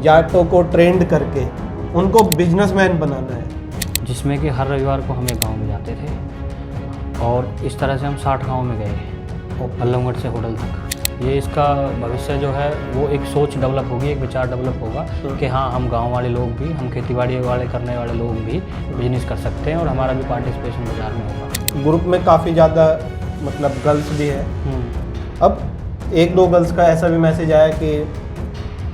जाटों को ट्रेंड करके उनको बिजनेसमैन बनाना है। जिसमें कि हर रविवार को हम एक गाँव में जाते थे और इस तरह से हम 60 गाँव में गए, पल्लवगढ़ से होटल तक। ये इसका भविष्य जो है वो एक सोच डेवलप होगी, एक विचार डेवलप होगा कि हाँ, हम गांव वाले लोग भी, हम खेतीबाड़ी वाले करने वाले लोग भी बिजनेस कर सकते हैं और हमारा भी पार्टिसिपेशन बाजार में होगा। ग्रुप में काफ़ी ज़्यादा मतलब गर्ल्स भी है। अब एक दो गर्ल्स का ऐसा भी मैसेज आया कि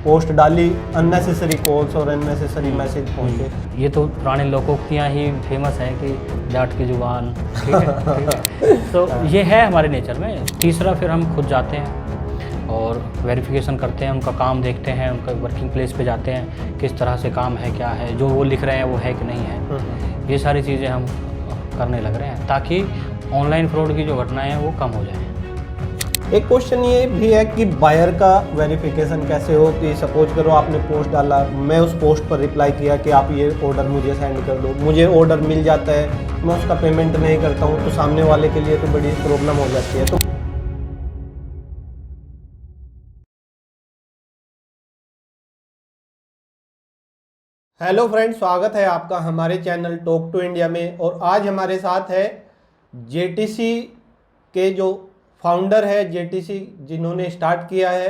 पोस्ट डाली, अननेसेसरी कॉल्स और अननेसेसरी मैसेज पहुंचे। ये तो पुराने लोकोक्तियाँ ही फेमस हैं कि जाट की जुबान, ठीक है। तो ये है हमारे नेचर में। तीसरा, फिर हम खुद जाते हैं और वेरिफिकेशन करते हैं, उनका काम देखते हैं, उनका वर्किंग प्लेस पे जाते हैं, किस तरह से काम है, क्या है, जो वो लिख रहे हैं वो है कि नहीं है। ये सारी चीज़ें हम करने लग रहे हैं ताकि ऑनलाइन फ्रॉड की जो घटनाएं हैं वो कम हो जाए। एक क्वेश्चन ये भी है कि बायर का वेरिफिकेशन कैसे हो कि सपोज करो आपने पोस्ट डाला, मैं उस पोस्ट पर रिप्लाई किया कि आप ये ऑर्डर मुझे सेंड कर दो, मुझे ऑर्डर मिल जाता है, मैं उसका पेमेंट नहीं करता हूँ, तो सामने वाले के लिए तो बड़ी प्रॉब्लम हो जाती है। तो हेलो फ्रेंड्स, स्वागत है आपका हमारे चैनल टॉक टू इंडिया में। और आज हमारे साथ है जेटीसी के जो फाउंडर है, जेटीसी जिन्होंने स्टार्ट किया है,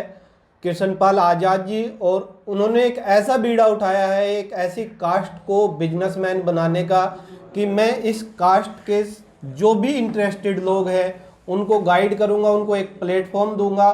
कृष्णपाल आज़ाद जी। और उन्होंने एक ऐसा बीड़ा उठाया है, एक ऐसी कास्ट को बिजनेसमैन बनाने का, कि मैं इस कास्ट के जो भी इंटरेस्टेड लोग हैं उनको गाइड करूंगा, उनको एक प्लेटफॉर्म दूंगा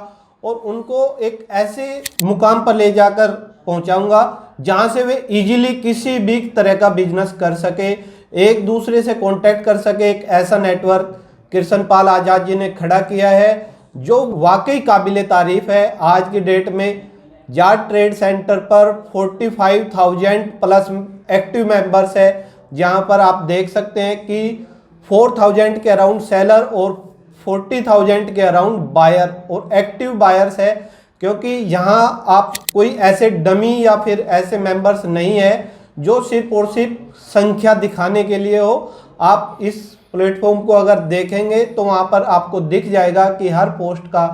और उनको एक ऐसे मुकाम पर ले जाकर पहुंचाऊंगा जहां से वे इजीली किसी भी तरह का बिजनेस कर सके, एक दूसरे से कांटेक्ट कर सके। एक ऐसा नेटवर्क कृष्णपाल आज़ाद जी ने खड़ा किया है जो वाकई काबिले तारीफ है। आज की डेट में जाट ट्रेड सेंटर पर 45,000 प्लस एक्टिव मेंबर्स है, जहां पर आप देख सकते हैं कि 4,000 के अराउंड सेलर और 40,000 के अराउंड बायर और एक्टिव बायर्स है। क्योंकि यहाँ आप कोई ऐसे डमी या फिर ऐसे मेंबर्स नहीं है जो सिर्फ और सिर्फ संख्या दिखाने के लिए हो। आप इस प्लेटफॉर्म को अगर देखेंगे तो वहाँ पर आपको दिख जाएगा कि हर पोस्ट का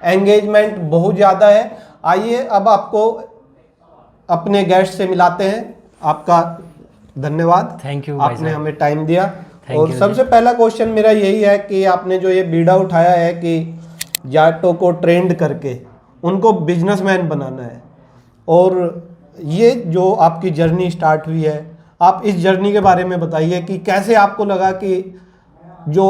एंगेजमेंट बहुत ज़्यादा है। आइए अब आपको अपने गेस्ट से मिलाते हैं। आपका धन्यवाद, थैंक यू, आपने हमें टाइम दिया। Thank और you, सबसे पहला क्वेश्चन मेरा यही है कि आपने जो ये बीड़ा उठाया है कि जाटों को ट्रेंड करके उनको बिजनेसमैन बनाना है, और ये जो आपकी जर्नी स्टार्ट हुई है, आप इस जर्नी के बारे में बताइए कि कैसे आपको लगा कि जो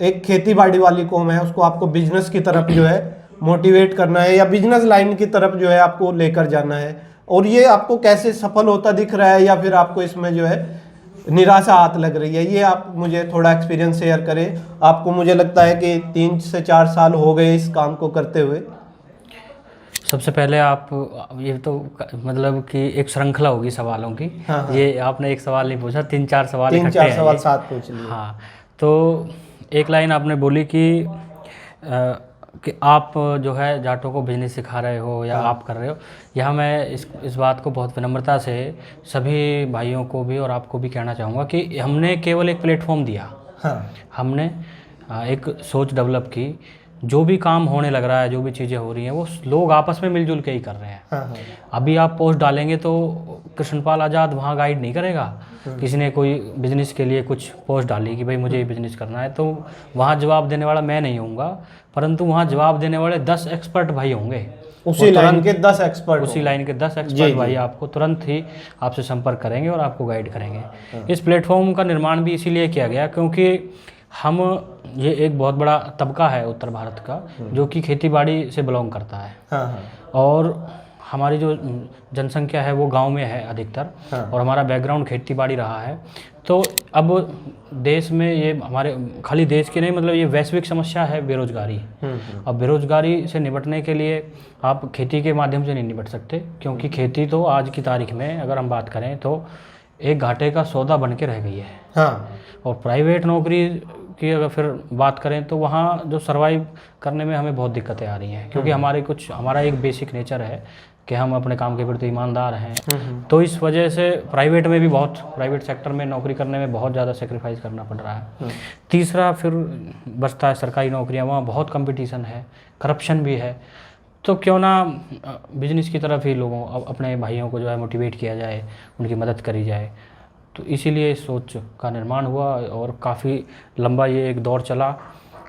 एक खेती बाड़ी वाली कौम है उसको आपको बिजनेस की तरफ जो है मोटिवेट करना है या बिजनेस लाइन की तरफ जो है आपको लेकर जाना है, और ये आपको कैसे सफल होता दिख रहा है या फिर आपको इसमें जो है निराशा हाथ लग रही है। ये आप मुझे थोड़ा एक्सपीरियंस शेयर करें। आपको मुझे लगता है कि 3 से 4 साल हो गए इस काम को करते हुए। सबसे पहले आप, ये तो मतलब कि एक श्रृंखला होगी सवालों की। हाँ। ये आपने एक सवाल नहीं पूछा, 3-4 सवाल इकट्ठे 3-4 हैं सवाल ये। साथ पूछ लिए। हाँ, तो एक लाइन आपने बोली कि आप जो है जाटों को बिजनेस सिखा रहे हो या आप कर रहे हो। यहाँ मैं इस बात को बहुत विनम्रता से सभी भाइयों को भी और आपको भी कहना चाहूँगा कि हमने केवल एक प्लेटफॉर्म दिया। हाँ। हमने एक सोच डेवलप की। जो भी काम होने लग रहा है, जो भी चीज़ें हो रही हैं, वो लोग आपस में मिलजुल के ही कर रहे हैं। हाँ। अभी आप पोस्ट डालेंगे तो कृष्णपाल आज़ाद वहाँ गाइड नहीं करेगा। किसी ने कोई बिजनेस के लिए कुछ पोस्ट डाली कि भाई मुझे ये बिजनेस करना है, तो वहाँ जवाब देने वाला मैं नहीं होऊंगा, परंतु वहाँ जवाब देने वाले 10 एक्सपर्ट भाई होंगे। उसी लाइन के 10 एक्सपर्ट, उसी लाइन के 10 एक्सपर्ट भाई आपको तुरंत ही आपसे संपर्क करेंगे और आपको गाइड करेंगे। इस प्लेटफॉर्म का निर्माण भी इसीलिए किया गया क्योंकि हम, ये एक बहुत बड़ा तबका है उत्तर भारत का जो कि खेतीबाड़ी से बिलोंग करता है। हाँ। और हमारी जो जनसंख्या है वो गांव में है अधिकतर। हाँ। और हमारा बैकग्राउंड खेती बाड़ी रहा है। तो अब देश में ये हमारे खाली देश की नहीं, मतलब ये वैश्विक समस्या है बेरोजगारी। अब बेरोजगारी से निपटने के लिए आप खेती के माध्यम से नहीं निपट सकते, क्योंकि खेती तो आज की तारीख में अगर हम बात करें तो एक घाटे का सौदा बन के रह गई है। हाँ। और प्राइवेट नौकरी की अगर फिर बात करें तो वहाँ जो सर्वाइव करने में हमें बहुत दिक्कतें आ रही हैं, क्योंकि हमारा एक बेसिक नेचर है कि हम अपने काम के प्रति ईमानदार हैं। तो इस वजह से प्राइवेट सेक्टर में नौकरी करने में बहुत ज़्यादा सेक्रीफाइस करना पड़ रहा है। तीसरा फिर बचता है सरकारी नौकरियां, वहाँ बहुत कंपटीशन है, करप्शन भी है। तो क्यों ना बिजनेस की तरफ ही लोगों अपने भाइयों को जो है मोटिवेट किया जाए, उनकी मदद करी जाए। तो इसीलिए इस सोच का निर्माण हुआ और काफ़ी लंबा ये एक दौर चला।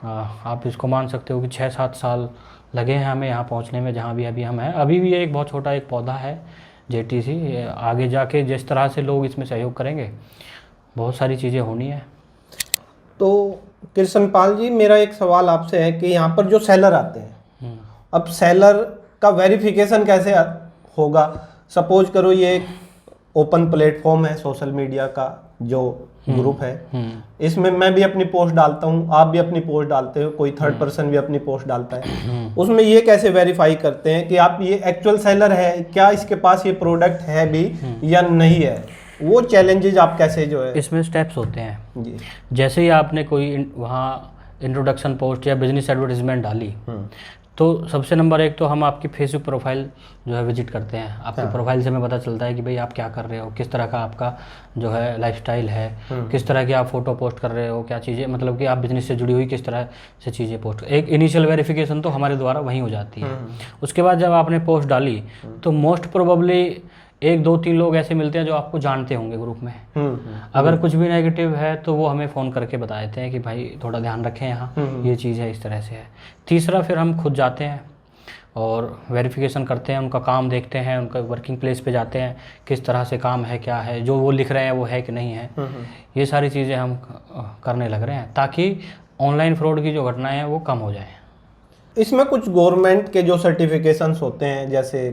आप इसको मान सकते हो कि 6-7 साल लगे हैं हमें यहाँ पहुँचने में, जहाँ भी अभी हम हैं। अभी भी ये एक बहुत छोटा एक पौधा है JTC। आगे जाके जिस तरह से लोग इसमें सहयोग करेंगे, बहुत सारी चीज़ें होनी है। तो कृष्णपाल जी, मेरा एक सवाल आपसे है कि यहाँ पर जो सेलर आते हैं, अब सेलर का वेरिफिकेशन कैसे होगा? सपोज करो ये एक ओपन प्लेटफॉर्म है सोशल मीडिया का जो ग्रुप है, इसमें मैं भी अपनी पोस्ट डालता हूँ, आप भी अपनी पोस्ट डालते हो, कोई थर्ड पर्सन भी अपनी पोस्ट डालता है, उसमें ये कैसे वेरीफाई करते हैं कि आप ये एक्चुअल सेलर है, क्या इसके पास ये प्रोडक्ट है भी या नहीं है? वो चैलेंजेस आप कैसे जो है इसमें स्टेप्स होते हैं जी। जैसे ही आपने कोई वहाँ इंट्रोडक्शन पोस्ट या बिजनेस एडवर्टीजमेंट डाली, तो सबसे नंबर एक तो हम आपकी फेसबुक प्रोफाइल जो है विजिट करते हैं। आपकी प्रोफाइल से हमें पता चलता है कि भाई आप क्या कर रहे हो, किस तरह का आपका जो है लाइफस्टाइल है, किस तरह की आप फ़ोटो पोस्ट कर रहे हो, क्या चीज़ें, मतलब कि आप बिज़नेस से जुड़ी हुई किस तरह से चीज़ें पोस्ट। एक इनिशियल वेरिफिकेशन तो हमारे द्वारा वहीं हो जाती है। उसके बाद जब आपने पोस्ट डाली तो मोस्ट प्रोबेबली 1-2-3 लोग ऐसे मिलते हैं जो आपको जानते होंगे ग्रुप में। अगर कुछ भी नेगेटिव है तो वो हमें फ़ोन करके बता देते हैं कि भाई थोड़ा ध्यान रखें, यहाँ ये चीज़ है, इस तरह से है। तीसरा, फिर हम खुद जाते हैं और वेरिफिकेशन करते हैं, उनका काम देखते हैं, उनका वर्किंग प्लेस पे जाते हैं, किस तरह से काम है, क्या है, जो वो लिख रहे हैं वो है कि नहीं है। ये सारी चीज़ें हम करने लग रहे हैं ताकि ऑनलाइन फ्रॉड की जो घटनाएँ हैं वो कम हो जाए। इसमें कुछ गवर्नमेंट के जो सर्टिफिकेशंस होते हैं, जैसे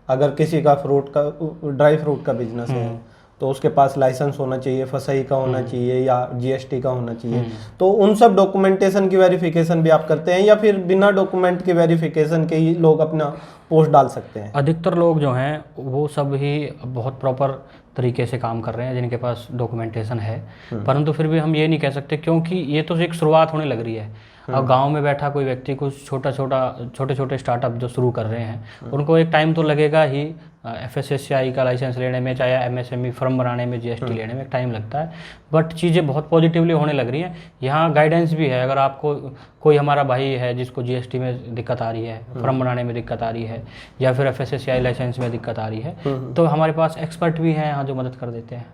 अगर किसी का ड्राई फ्रूट का बिजनेस है तो उसके पास लाइसेंस होना चाहिए, FSI का होना चाहिए या GST का होना चाहिए, तो उन सब डॉक्यूमेंटेशन की वेरिफिकेशन भी आप करते हैं या फिर बिना डॉक्यूमेंट के वेरिफिकेशन के ही लोग अपना पोस्ट डाल सकते हैं? अधिकतर लोग जो हैं वो सब ही बहुत प्रॉपर तरीके से काम कर रहे हैं जिनके पास डॉक्यूमेंटेशन है, परंतु फिर भी हम ये नहीं कह सकते क्योंकि ये तो एक शुरुआत होने लग रही है। अब गांव में बैठा कोई व्यक्ति कुछ छोटे छोटे स्टार्टअप जो शुरू कर रहे हैं, उनको एक टाइम तो लगेगा ही FSSAI का लाइसेंस लेने में, चाहे MSME फर्म बनाने में, GST लेने में टाइम लगता है। बट चीज़ें बहुत पॉजिटिवली होने लग रही हैं। यहाँ गाइडेंस भी है। अगर आपको कोई हमारा भाई है जिसको GST में दिक्कत आ रही है, फर्म बनाने में दिक्कत आ रही है, या फिर FSSAI लाइसेंस में दिक्कत आ रही है, तो हमारे पास एक्सपर्ट भी हैं यहाँ जो मदद कर देते हैं।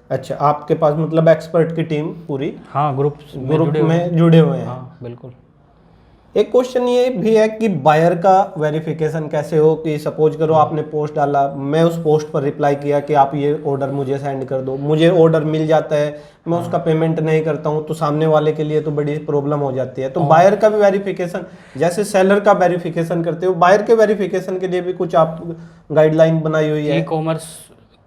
अच्छा, आपके पास मतलब एक्सपर्ट की टीम पूरी? हाँ, ग्रुप में जुड़े हुए हैं। हाँ बिल्कुल। एक क्वेश्चन ये भी है कि बायर का वेरिफिकेशन कैसे हो कि सपोज करो आपने पोस्ट डाला, मैं उस पोस्ट पर रिप्लाई किया कि आप ये ऑर्डर मुझे सेंड कर दो, मुझे ऑर्डर मिल जाता है, मैं उसका पेमेंट नहीं करता हूँ, तो सामने वाले के लिए तो बड़ी प्रॉब्लम हो जाती है। तो बायर का भी वेरिफिकेशन, जैसे सेलर का वेरिफिकेशन करते हो, बायर के वेरिफिकेशन के लिए भी कुछ आप गाइडलाइन बनाई हुई है? ई-कॉमर्स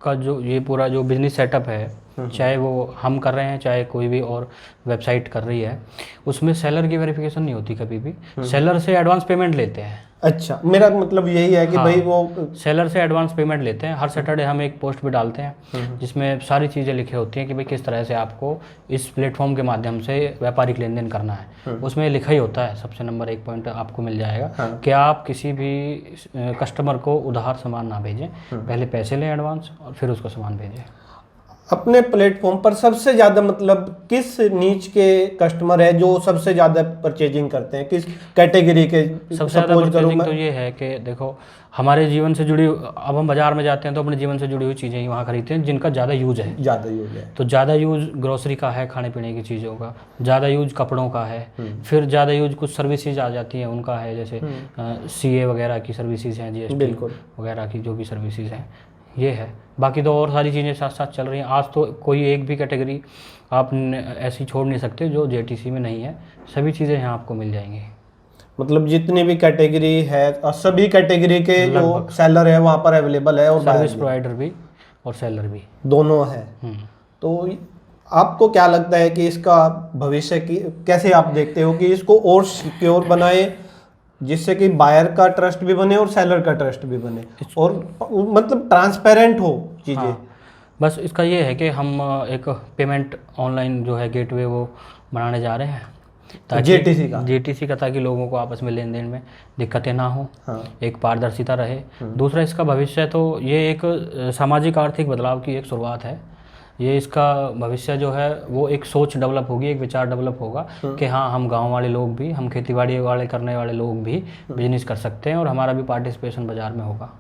का जो ये पूरा जो बिजनेस सेटअप है, चाहे वो हम कर रहे हैं चाहे कोई भी और वेबसाइट कर रही है, उसमें सेलर की वेरिफिकेशन नहीं होती कभी भी। सेलर से एडवांस पेमेंट लेते हैं। अच्छा, मेरा मतलब यही है कि भाई वो सेलर से एडवांस पेमेंट लेते हैं। हर सैटरडे हम एक पोस्ट भी डालते हैं जिसमें सारी चीज़ें लिखी होती हैं कि भाई किस तरह से आपको इस प्लेटफॉर्म के माध्यम से व्यापारिक लेन देन करना है। उसमें लिखा ही होता है, सबसे नंबर 1 पॉइंट आपको मिल जाएगा कि आप किसी भी कस्टमर को उधार सामान ना भेजें, पहले पैसे लें एडवांस और फिर उसको सामान भेजें। अपने प्लेटफॉर्म पर सबसे ज़्यादा मतलब किस नीच के कस्टमर है जो सबसे ज़्यादा परचेजिंग करते हैं, किस कैटेगरी के? सबसे ज़्यादा परचेजिंग तो ये है कि देखो, हमारे जीवन से जुड़ी, अब हम बाजार में जाते हैं तो अपने जीवन से जुड़ी हुई चीज़ें ही वहाँ खरीदते हैं जिनका ज़्यादा यूज है। तो ज़्यादा यूज ग्रोसरी का है, खाने पीने की चीज़ों का, ज़्यादा यूज कपड़ों का है, फिर ज़्यादा यूज कुछ सर्विसेज आ जाती हैं उनका है, जैसे CA वगैरह की सर्विसेज हैं, GST वगैरह की जो भी सर्विसेज हैं, ये है। बाकी तो और सारी चीज़ें साथ साथ चल रही हैं। आज तो कोई एक भी कैटेगरी आप ऐसी छोड़ नहीं सकते जो JTC में नहीं है, सभी चीज़ें यहाँ आपको मिल जाएंगी। मतलब जितनी भी कैटेगरी है, सभी कैटेगरी के जो सेलर है वहाँ पर अवेलेबल है, और सर्विस प्रोवाइडर भी और सेलर भी दोनों है। तो आपको क्या लगता है कि इसका भविष्य की कैसे आप देखते हो कि इसको और सिक्योर बनाए, जिससे कि बायर का ट्रस्ट भी बने और सेलर का ट्रस्ट भी बने और मतलब ट्रांसपेरेंट हो चीज़ें? हाँ, बस इसका ये है कि हम एक पेमेंट ऑनलाइन जो है गेटवे वो बनाने जा रहे हैं ताकि JTC का ताकि लोगों को आपस में लेन देन में दिक्कतें ना हो। एक पारदर्शिता रहे। दूसरा, इसका भविष्य तो ये एक सामाजिक आर्थिक बदलाव की एक शुरुआत है ये इसका भविष्य जो है वो एक सोच डेवलप होगी, एक विचार डेवलप होगा कि हाँ हम गांव वाले लोग भी, हम खेतीबाड़ी वाले करने वाले लोग भी बिजनेस कर सकते हैं और हमारा भी पार्टिसिपेशन बाज़ार में होगा।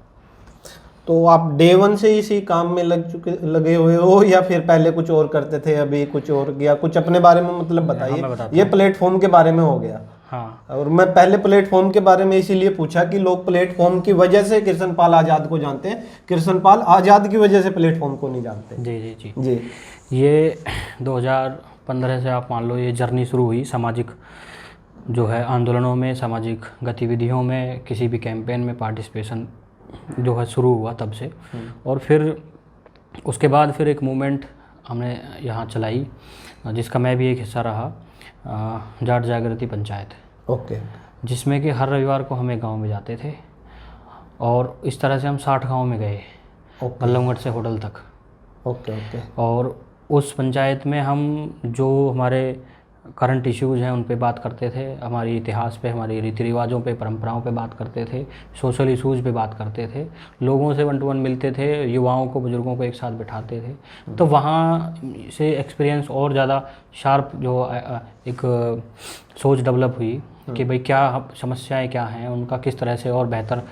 तो आप डे वन से इसी काम में लगे हुए हो या फिर पहले कुछ और करते थे, अभी कुछ और किया? कुछ अपने बारे में मतलब बताइए। ये प्लेटफॉर्म के बारे में हो गया। हाँ, और मैं पहले प्लेटफॉर्म के बारे में इसीलिए पूछा कि लोग प्लेटफॉर्म की वजह से कृष्णपाल आज़ाद को जानते हैं, कृष्णपाल आज़ाद की वजह से प्लेटफॉर्म को नहीं जानते। जी जी जी जी। ये 2015 से आप मान लो ये जर्नी शुरू हुई सामाजिक जो है आंदोलनों में, सामाजिक गतिविधियों में, किसी भी कैंपेन में पार्टिसिपेशन जो है शुरू हुआ तब से। और फिर उसके बाद फिर एक मूवमेंट हमने यहाँ चलाई जिसका मैं भी एक हिस्सा रहा, जाट जागृति पंचायत। ओके। जिसमें कि हर रविवार को हम एक गाँव में जाते थे और इस तरह से हम 60 गाँव में गए, बल्लभगढ़ से होटल तक। Okay okay. और उस पंचायत में हम जो हमारे करंट इश्यूज़ हैं उन पे बात करते थे, हमारी इतिहास पे, हमारी रीति रिवाजों पे, परंपराओं पे बात करते थे, सोशल इश्यूज़ पे बात करते थे, लोगों से 1 to 1 मिलते थे, युवाओं को, बुजुर्गों को एक साथ बिठाते थे। तो वहाँ से एक्सपीरियंस और ज़्यादा शार्प जो एक सोच डेवलप हुई कि भाई क्या समस्याएं क्या हैं, उनका किस तरह से और बेहतर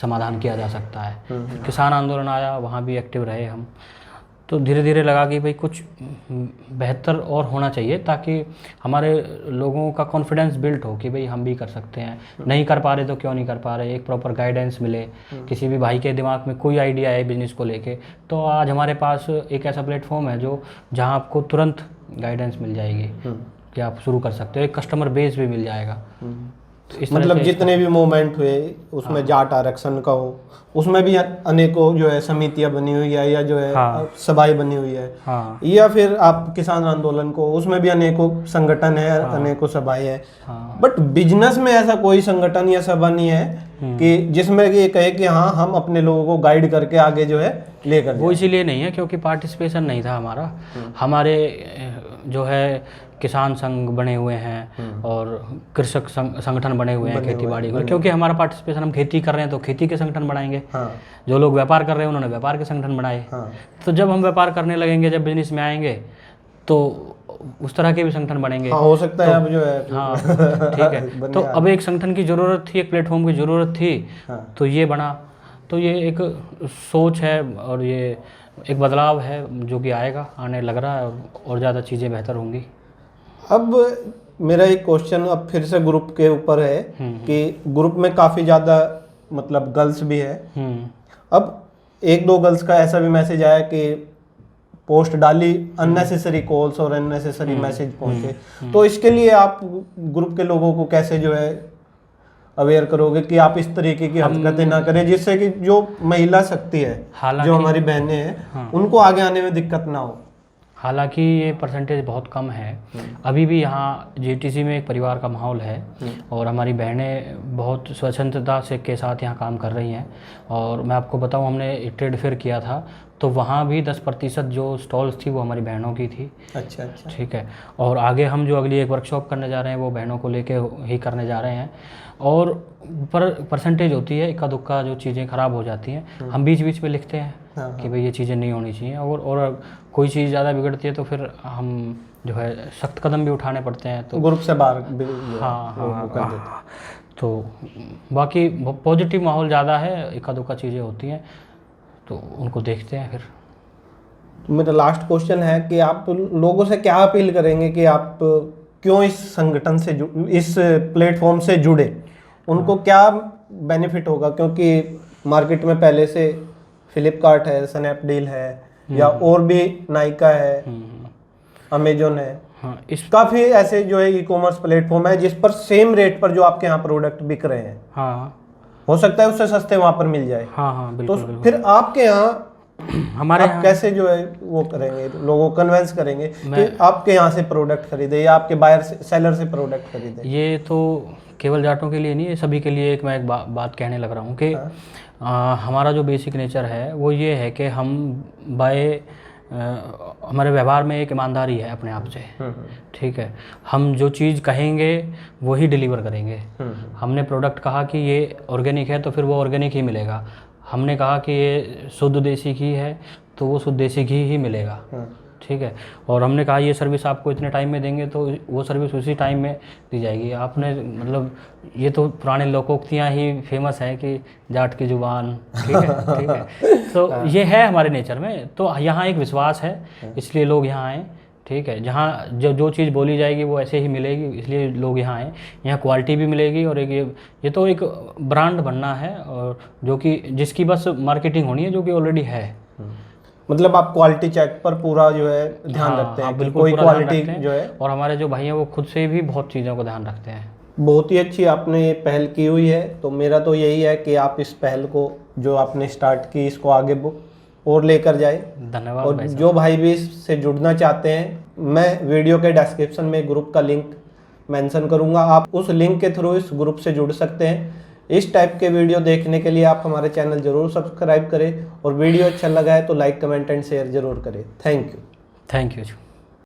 समाधान किया जा सकता है। किसान आंदोलन आया, वहाँ भी एक्टिव रहे हम। तो धीरे धीरे लगा कि भाई कुछ बेहतर और होना चाहिए ताकि हमारे लोगों का कॉन्फिडेंस बिल्ट हो कि भाई हम भी कर सकते हैं, नहीं कर पा रहे तो क्यों नहीं कर पा रहे, एक प्रॉपर गाइडेंस मिले। किसी भी भाई के दिमाग में कोई आइडिया है बिजनेस को लेके, तो आज हमारे पास एक ऐसा प्लेटफॉर्म है जो जहां आपको तुरंत गाइडेंस मिल जाएगी कि आप शुरू कर सकते हो, एक कस्टमर बेस भी मिल जाएगा। तो मतलब जितने भी मूवमेंट हुए उसमें जाट आरक्षण का हो, उसमें भी अनेकों जो है समितियां बनी हुई है या जो है सभाएं बनी हुई है, या फिर आप किसान आंदोलन को, उसमें भी अनेकों संगठन है, अनेकों सभाएं है। बट बिजनेस में ऐसा कोई संगठन या सभा नहीं है कि जिसमें ये कहे कि हाँ हम अपने लोगों को गाइड करके आगे जो है लेकर। वो इसीलिए नहीं है क्योंकि पार्टिसिपेशन नहीं था हमारा। हमारे जो है किसान संघ बने हुए हैं और कृषक संगठन बने हुए हैं खेतीबाड़ी को, क्योंकि हमारा पार्टिसिपेशन, हम खेती कर रहे हैं तो खेती के संगठन बनाएंगे। जो लोग व्यापार कर रहे हैं उन्होंने व्यापार के संगठन बनाए। तो जब हम व्यापार करने लगेंगे, जब बिजनेस में आएंगे तो उस तरह के भी संगठन बनेंगे। हो सकता है अब जो है ठीक है। तो अब एक संगठन की ज़रूरत थी, एक प्लेटफॉर्म की ज़रूरत थी, तो ये बना। तो ये एक सोच है और ये एक बदलाव है जो कि आएगा, आने लग रहा है और ज़्यादा चीज़ें बेहतर होंगी। अब मेरा एक क्वेश्चन अब फिर से ग्रुप के ऊपर है कि ग्रुप में काफ़ी ज़्यादा मतलब गर्ल्स भी है। अब 1-2 गर्ल्स का ऐसा भी मैसेज आया कि पोस्ट डाली, अननेसेसरी कॉल्स और अननेसेसरी मैसेज पहुंचे। तो इसके लिए आप ग्रुप के लोगों को कैसे जो है अवेयर करोगे कि आप इस तरीके की हरकतें ना करें जिससे कि जो महिला शक्ति है, जो हमारी बहनें हैं, उनको आगे आने में दिक्कत ना हो? हालांकि ये परसेंटेज बहुत कम है। अभी भी यहाँ जेटीसी में एक परिवार का माहौल है और हमारी बहनें बहुत स्वतंत्रता से के साथ यहाँ काम कर रही हैं। और मैं आपको बताऊँ, हमने ट्रेड फेयर किया था तो वहाँ भी 10% जो स्टॉल्स थी वो हमारी बहनों की थी। अच्छा अच्छा, ठीक है। और आगे हम जो अगली एक वर्कशॉप करने जा रहे हैं वो बहनों को लेके ही करने जा रहे हैं। और परसेंटेज होती है, इक्का दुक्का जो चीज़ें ख़राब हो जाती हैं, हम बीच बीच में लिखते हैं कि भाई ये चीज़ें नहीं होनी चाहिए। और कोई चीज़ ज़्यादा बिगड़ती है तो फिर हम जो है सख्त कदम भी उठाने पड़ते हैं। तो ग्रुप से बाहर हाँ। तो बाकी पॉजिटिव माहौल ज़्यादा है, इक्का दुक्का चीज़ें होती हैं तो उनको देखते हैं। फिर मेरा लास्ट क्वेश्चन है कि आप लोगों से क्या अपील करेंगे कि आप क्यों इस संगठन से इस प्लेटफॉर्म से जुड़े? उनको क्या बेनिफिट होगा? क्योंकि मार्केट में पहले से फ्लिपकार्ट है, स्नैपडील है, या और भी नायका है, अमेजोन है, काफ़ी ऐसे जो है ई-कॉमर्स प्लेटफॉर्म है जिस पर सेम रेट पर जो आपके यहाँ प्रोडक्ट बिक रहे हैं, हो सकता है उससे सस्ते वहाँ पर मिल जाए। बिल्कुल, तो फिर आपके यहाँ हमारे आप कैसे जो है वो करेंगे, लोगों को कन्विंस करेंगे कि आपके यहाँ से प्रोडक्ट खरीदे या आपके बायर से, सेलर से प्रोडक्ट खरीदे? ये तो केवल जाटों के लिए नहीं है, सभी के लिए। मैं एक बात कहने लग रहा हूँ कि हमारा जो बेसिक नेचर है वो ये है कि हम हमारे व्यवहार में एक ईमानदारी है अपने आप से। ठीक है। हम जो चीज़ कहेंगे वही डिलीवर करेंगे। हमने प्रोडक्ट कहा कि ये ऑर्गेनिक है तो फिर वो ऑर्गेनिक ही मिलेगा। हमने कहा कि ये शुद्ध देसी घी है तो वो शुद्ध देसी घी ही मिलेगा। ठीक है। और हमने कहा ये सर्विस आपको इतने टाइम में देंगे, तो वो सर्विस उसी टाइम में दी जाएगी। आपने मतलब ये तो पुराने लोकोक्तियाँ ही फेमस हैं कि जाट की जुबान, ठीक है, ठीक है। तो ये है हमारे नेचर में, तो यहाँ एक विश्वास है, इसलिए लोग यहाँ आए, ठीक है। जहाँ जो चीज़ बोली जाएगी वो ऐसे ही मिलेगी, इसलिए लोग यहाँ आए। यहाँ क्वालिटी भी मिलेगी, और एक ये तो एक ब्रांड बनना है, और जो कि जिसकी बस मार्केटिंग होनी है, जो कि ऑलरेडी है। मतलब आप क्वालिटी चेक पर पूरा जो है ध्यान रखते हैं कि बिल्कुल कोई पूरा ध्यान क्वालिटी रखते हैं। जो है। और हमारे जो भाई हैं वो खुद से भी बहुत चीज़ों का ध्यान रखते हैं। बहुत ही अच्छी आपने पहल की हुई है, तो मेरा तो यही है कि आप इस पहल को जो आपने स्टार्ट की इसको आगे और लेकर जाए। धन्यवाद और भाई साहब। जो भाई भी इससे जुड़ना चाहते हैं, मैं वीडियो के डिस्क्रिप्शन में ग्रुप का लिंक मेंशन करूंगा, आप उस लिंक के थ्रू इस ग्रुप से जुड़ सकते हैं। इस टाइप के वीडियो देखने के लिए आप हमारे चैनल जरूर सब्सक्राइब करें, और वीडियो अच्छा लगा है तो लाइक कमेंट एंड शेयर जरूर करें। Thank you. Thank you.